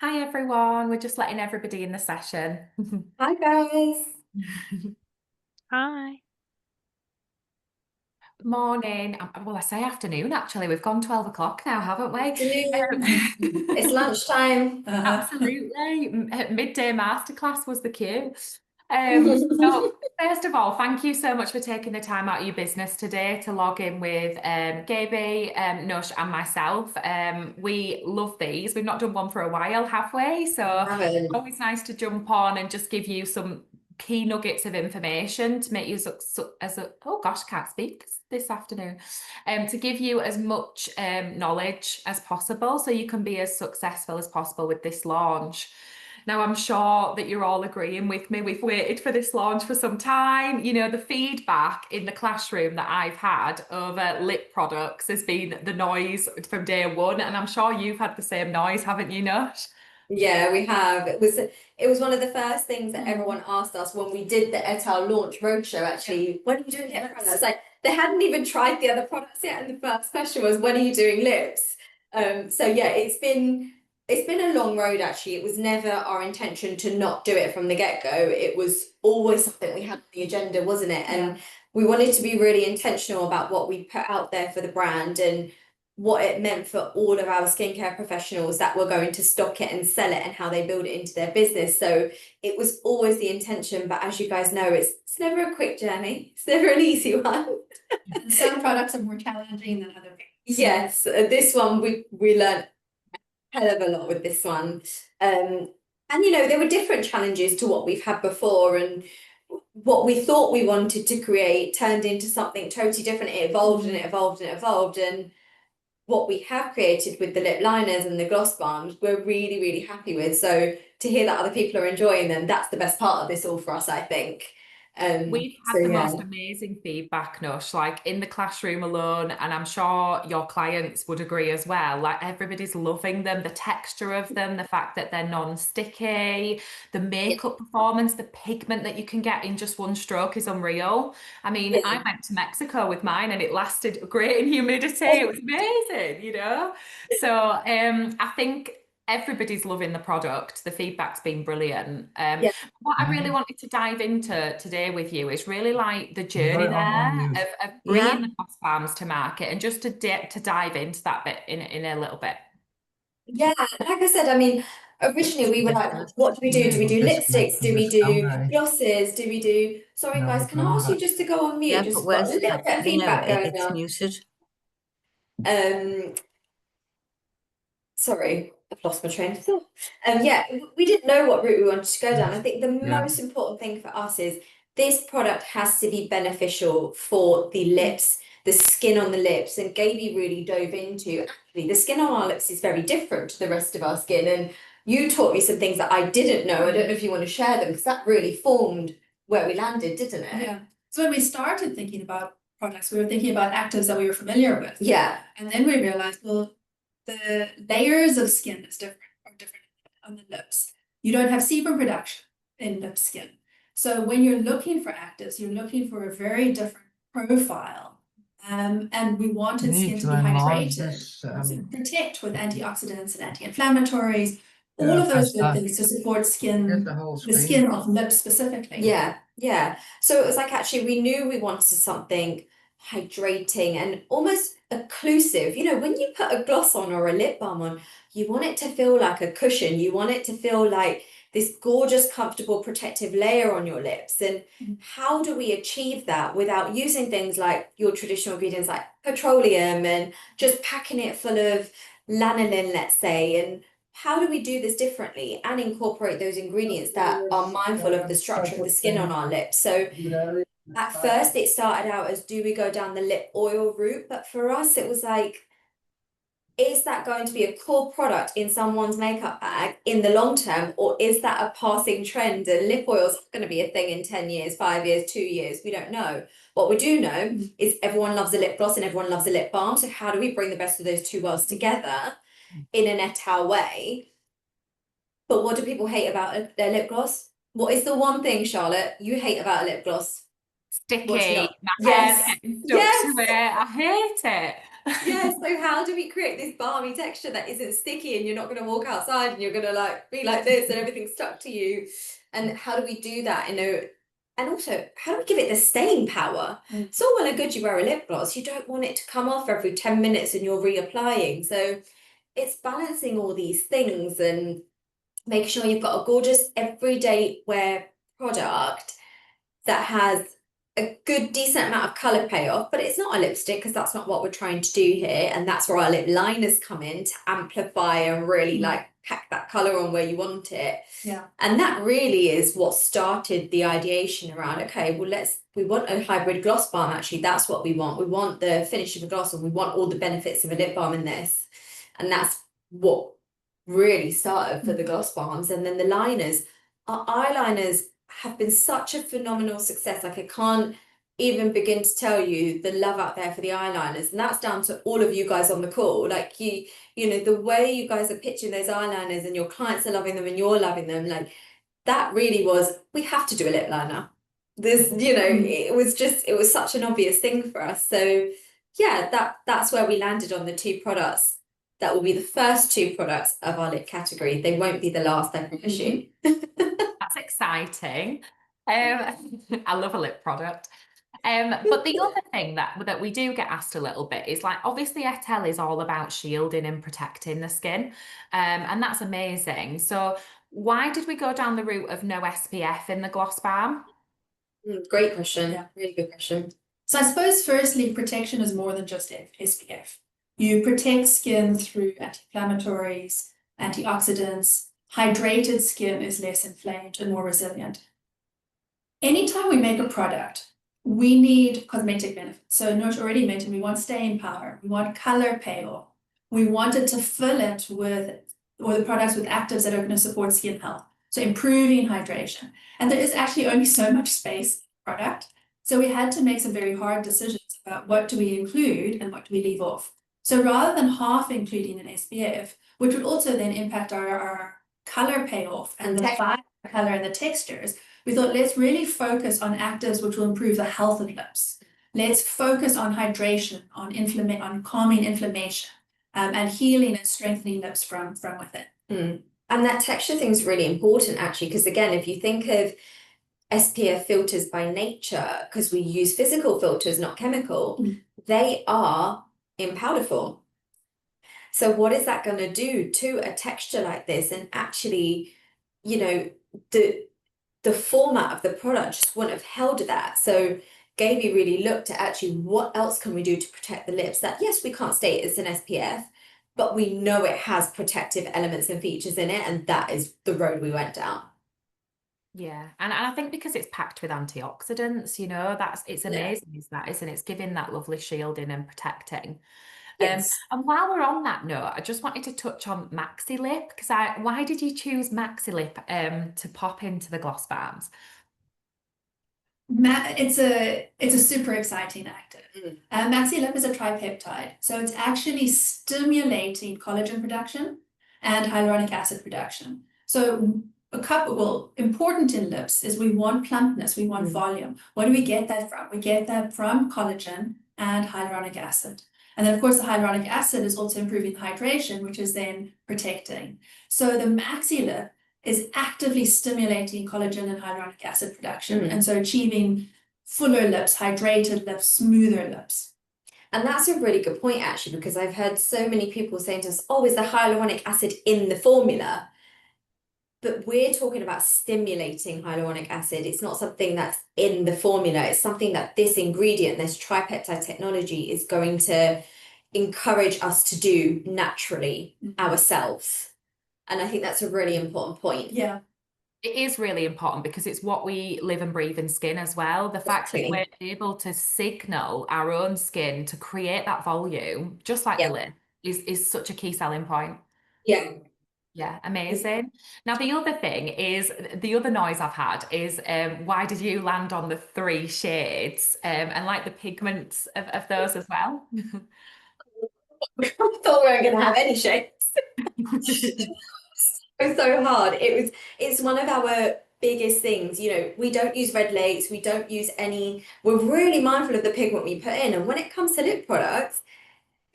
Hi everyone, we're just letting everybody in the session. Hi guys. Hi. Morning. Well, I say afternoon actually. We've gone 12 o'clock now, haven't we? Afternoon. It's lunchtime. Absolutely. Midday Masterclass was the cue. So first of all, thank you so much for taking the time out of your business today to log in with Gaby, Nush, and myself. We love these. We've not done one for a while, have we? So Haven't. always nice to jump on and just give you some key nuggets of information to make you oh gosh, can't speak this afternoon. To give you as much knowledge as possible so you can be as successful as possible with this launch. Now, I'm sure that you're all agreeing with me. We've waited for this launch for some time. You know, the feedback in the classroom that I've had over lip products has been the noise from day one. And I'm sure you've had the same noise, haven't you, Nush? Yeah, we have. It was one of the first things that everyone asked us when we did at our launch roadshow, actually, when are you doing lip products? Like they hadn't even tried the other products yet, and the first question was, when are you doing lips? So yeah, it's been a long road actually. It was never our intention to not do it from the get-go. It was always something we had on the agenda, wasn't it? And we wanted to be really intentional about what we put out there for the brand and what it meant for all of our skincare professionals that were going to stock it and sell it and how they build it into their business. So it was always the intention, but as you guys know, it's never a quick journey. It's never an easy one. And some products are more challenging than other things. Yes, this one we learned a hell of a lot with this one. And there were different challenges to what we've had before, and what we thought we wanted to create turned into something totally different. It evolved and it evolved and it evolved, and what we have created with the lip liners and the gloss balms, we're really, really happy with. So to hear that other people are enjoying them, that's the best part of this all for us, I think. We've So had the yeah. most amazing feedback, Nush, like in the classroom alone, and I'm sure your clients would agree as well. Like everybody's loving them, the texture of them, the fact that they're non-sticky, the makeup performance, the pigment that you can get in just one stroke is unreal. I mean, I Yeah. went to Mexico with mine and it lasted great in humidity. It was amazing, you know? So I think everybody's loving the product. The feedback's been brilliant. Yeah. What I really wanted to dive into today with you is really like the journey there of Yeah. bringing the gloss balms to market and just to dive into that bit in a little bit. Yeah, like I said, I mean, originally we were like, what do we do? Do we do lipsticks? Do we do glosses? Do we do... Sorry guys, can I ask you just to go on mute? Yeah, Just but got a where's little bit of feedback going it's on. muted. Sorry, I've lost my train of thought. Yeah, we didn't know what route we wanted to go down. I think the most important thing for us is this product has to be beneficial for the lips, the skin on the lips. And Gaby really dove into actually the skin on our lips is very different to the rest of our skin. And you taught me some things that I didn't know. I don't know if you want to share them because that really formed where we landed, didn't it? Yeah. So when we started thinking about products, we were thinking about actives that we were familiar with. Yeah. And then we realized, well, the layers of skin are different on the lips. You don't have sebum production in lip skin. So when you're looking for actives, you're looking for a very different profile. And we wanted skin to be hydrated, protect with antioxidants and anti-inflammatories, all of those good things to support skin, the skin of lips specifically. Yeah, yeah. So it was like actually we knew we wanted something hydrating and almost occlusive. When you put a gloss on or a lip balm on, you want it to feel like a cushion. You want it to feel like this gorgeous, comfortable, protective layer on your lips. And how do we achieve that without using things like your traditional ingredients like petroleum and just packing it full of lanolin, let's say, and how do we do this differently and incorporate those ingredients that are mindful of the structure of the skin on our lips? So at first it started out as, do we go down the lip oil route? But for us, it was like, is that going to be a core product in someone's makeup bag in the long term, or is that a passing trend and lip oil is going to be a thing in 10 years, 5 years, 2 years? We don't know. What we do know is everyone loves a lip gloss and everyone loves a lip balm. So how do we bring the best of those two worlds together in an etal way? But what do people hate about their lip gloss? What is the one thing, Charlotte, you hate about a lip gloss? Sticky, my hair's Yes. getting stuck Yes. to it. I hate it. Yeah, so how do we create this balmy texture that isn't sticky and you're not going to walk outside and you're going to like be like this and everything's stuck to you? And how do we do that in a and also how do we give it the staying power? It's all well and good you wear a lip gloss. You don't want it to come off every 10 minutes and you're reapplying. So it's balancing all these things and making sure you've got a gorgeous everyday wear product that has a good decent amount of color payoff, but it's not a lipstick because that's not what we're trying to do here, and that's where our lip liners come in to amplify and really like pack that color on where you want it. Yeah. And that really is what started the ideation around, okay, well we want a hybrid gloss balm. Actually, that's what we want. We want the finish of a gloss and we want all the benefits of a lip balm in this, and that's what really started for the gloss balms. And then the liners, our eyeliners have been such a phenomenal success. Like I can't even begin to tell you the love out there for the eyeliners, and that's down to all of you guys on the call. Like you know, the way you guys are pitching those eyeliners and your clients are loving them and you're loving them, like that really was, we have to do a lip liner. There's, you know, it was such an obvious thing for us. So yeah, that's where we landed on the two products. That will be the first two products of our lip category. They won't be the last, I promise you. That's exciting. I love a lip product. But the other thing that we do get asked a little bit is like, obviously Etel is all about shielding and protecting the skin, and that's amazing. So why did we go down the route of no SPF in the gloss balm? Great question. Yeah. Really good question. So I suppose firstly, protection is more than just SPF. You protect skin through anti-inflammatories, antioxidants. Hydrated skin is less inflamed and more resilient. Anytime we make a product, we need cosmetic benefits. So Nosh already mentioned we want staying power, we want color payoff, we want it to fill it with or the products with actives that are going to support skin health. So improving hydration. And there is actually only so much space in the product. So we had to make some very hard decisions about what do we include and what do we leave off. So rather than half including an SPF, which would also then impact our color payoff and the fine color and the textures, we thought let's really focus on actives which will improve the health of lips. Let's focus on hydration, on calming inflammation, and healing and strengthening lips from within. And that texture thing is really important actually, because again, if you think of SPF filters by nature, because we use physical filters, not chemical, they are in powder form. So what is that going to do to a texture like this? And actually, you know, the format of the product just wouldn't have held that. So Gaby really looked at actually what else can we do to protect the lips that, yes, we can't state it's an SPF, but we know it has protective elements and features in it, and that is the road we went down. Yeah, and I think because it's packed with antioxidants, you know, it's amazing, is that, isn't it? It's giving that lovely shielding and protecting. Yes. And while we're on that note, I just wanted to touch on Maxi Lip, because why did you choose Maxi Lip to pop into the gloss balms? It's a super exciting active. Maxi Lip is a tripeptide, so it's actually stimulating collagen production and hyaluronic acid production. So important in lips is we want plumpness, we want volume. What do we get that from? We get that from collagen and hyaluronic acid. And then of course the hyaluronic acid is also improving hydration, which is then protecting. So the Maxi Lip is actively stimulating collagen and hyaluronic acid production, and so achieving fuller lips, hydrated lips, smoother lips. And that's a really good point actually, because I've heard so many people saying to us, oh, is the hyaluronic acid in the formula? But we're talking about stimulating hyaluronic acid. It's not something that's in the formula. It's something that this ingredient, this tripeptide technology, is going to encourage us to do naturally ourselves. And I think that's a really important point. Yeah. It is really important because it's what we live and breathe in skin as well. The fact that we're able to signal our own skin to create that volume, just like the lip, is such a key selling point. Yeah. Yeah, amazing. Now, the other thing is, the other noise I've had is, why did you land on the 3 shades and like the pigments of those as well? I thought we weren't going to have any shades. It was so hard. It's one of our biggest things. You know, we don't use red lace, we don't use any, we're really mindful of the pigment we put in. And when it comes to lip products,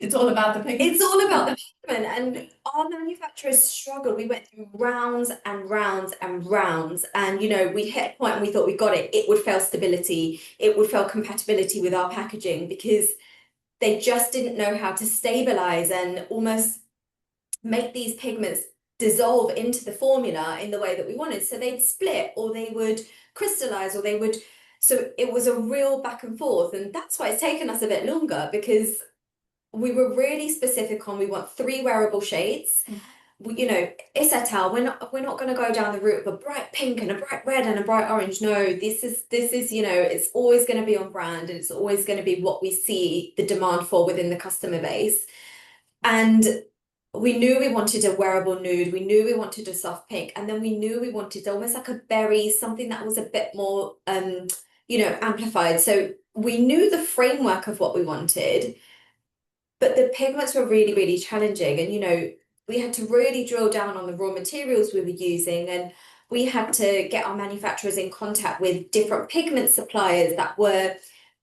It's all about the pigment. It's all about the pigment, and our manufacturers struggled. We went through rounds and rounds and rounds, and we hit a point and we thought we got it. It would fail stability, it would fail compatibility with our packaging because they just didn't know how to stabilize and almost make these pigments dissolve into the formula in the way that we wanted. So they'd split, or they would crystallize, or they would. So it was a real back and forth, and that's why it's taken us a bit longer, because we were really specific on we want 3 wearable shades. It's Etal. We're not going to go down the route of a bright pink and a bright red and a bright orange. No, this is it's always going to be on brand, and it's always going to be what we see the demand for within the customer base. And we knew we wanted a wearable nude, we knew we wanted a soft pink, and then we knew we wanted almost like a berry, something that was a bit more amplified. So we knew the framework of what we wanted, but the pigments were really, really challenging. And we had to really drill down on the raw materials we were using, and we had to get our manufacturers in contact with different pigment suppliers that were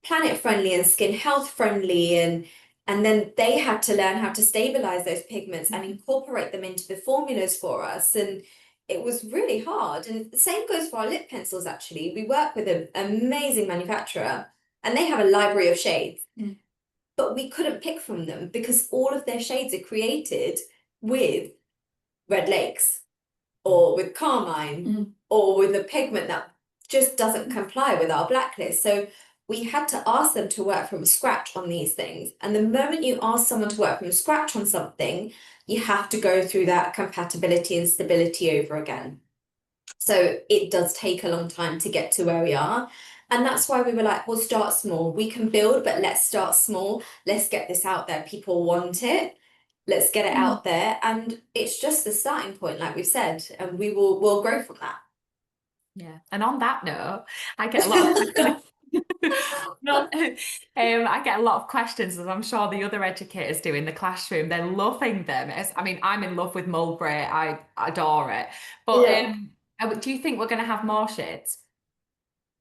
planet friendly and skin health friendly, and then they had to learn how to stabilize those pigments and incorporate them into the formulas for us. And it was really hard. And the same goes for our lip pencils, actually. We work with an amazing manufacturer, and they have a library of shades. But we couldn't pick from them because all of their shades are created with red lakes or with carmine or with a pigment that just doesn't comply with our blacklist. So we had to ask them to work from scratch on these things. And the moment you ask someone to work from scratch on something, you have to go through that compatibility and stability over again. So it does take a long time to get to where we are. And that's why we were like, we'll start small. We can build, but let's start small. Let's get this out there. People want it. Let's get it out there. And it's just the starting point, like we've said, and we'll grow from that. Yeah. And on that note, I get a lot of no, I get a lot of questions, as I'm sure the other educators do in the classroom. They're loving them. I'm in love with Mulberry. I adore it. But do you think we're going to have more shades?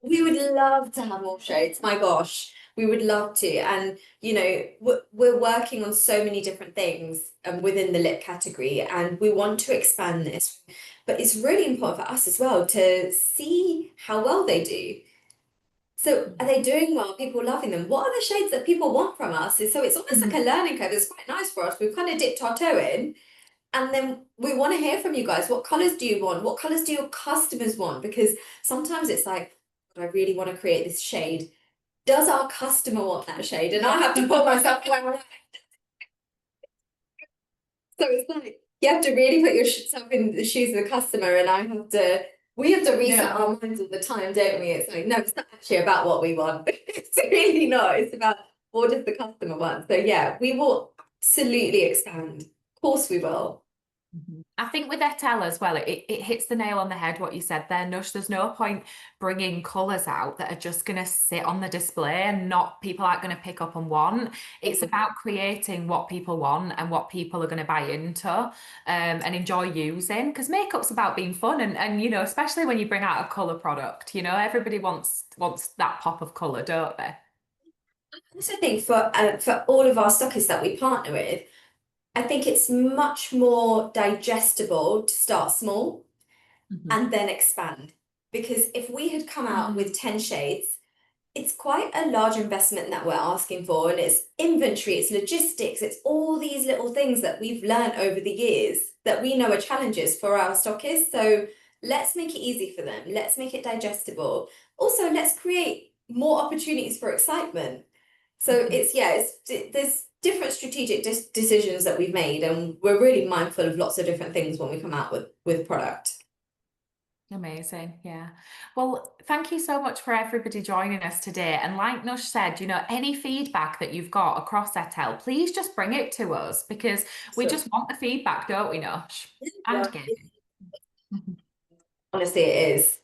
We would love to have more shades. My gosh, we would love to. And we're working on so many different things within the lip category, and we want to expand this. But it's really important for us as well to see how well they do. So are they doing well? People loving them? What are the shades that people want from us? So it's almost like a learning curve. It's quite nice for us. We've kind of dipped our toe in, and then we want to hear from you guys. What colors do you want? What colors do your customers want? Because sometimes it's like, I really want to create this shade. Does our customer want that shade? And I have to put myself around. So it's like you have to really put yourself in the shoes of the customer, and we have to reset our minds all the time, don't we? It's like, no, it's not actually about what we want. It's really not. It's about what does the customer want. So yeah, we will absolutely expand. Of course we will. I think with Etel as well, it hits the nail on the head what you said there, Nush. There's no point bringing colours out that are just going to sit on the display and people aren't going to pick up and want. It's about creating what people want and what people are going to buy into and enjoy using, because makeup's about being fun, and especially when you bring out a colour product, everybody wants that pop of colour, don't they? I also think for all of our stockists that we partner with, I think it's much more digestible to start small and then expand. Because if we had come out with 10 shades, it's quite a large investment that we're asking for. And it's inventory, it's logistics, it's all these little things that we've learned over the years that we know are challenges for our stockists. So let's make it easy for them. Let's make it digestible. Also, let's create more opportunities for excitement. So there's different strategic decisions that we've made, and we're really mindful of lots of different things when we come out with product. Amazing. Yeah. Well, thank you so much for everybody joining us today. And like Nush said, any feedback that you've got across Etel, please just bring it to us, because we just want the feedback, don't we, Nush? And giving. Honestly, it is.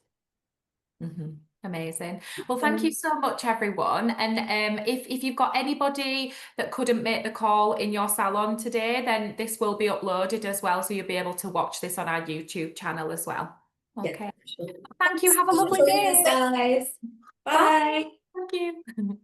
Amazing. Well, thank you so much, everyone. And if you've got anybody that couldn't make the call in your salon today, then this will be uploaded as well, so you'll be able to watch this on our YouTube channel as well. Okay. Yeah, sure. Thank you. Have a lovely day. Guys. Bye. Bye. Thank you.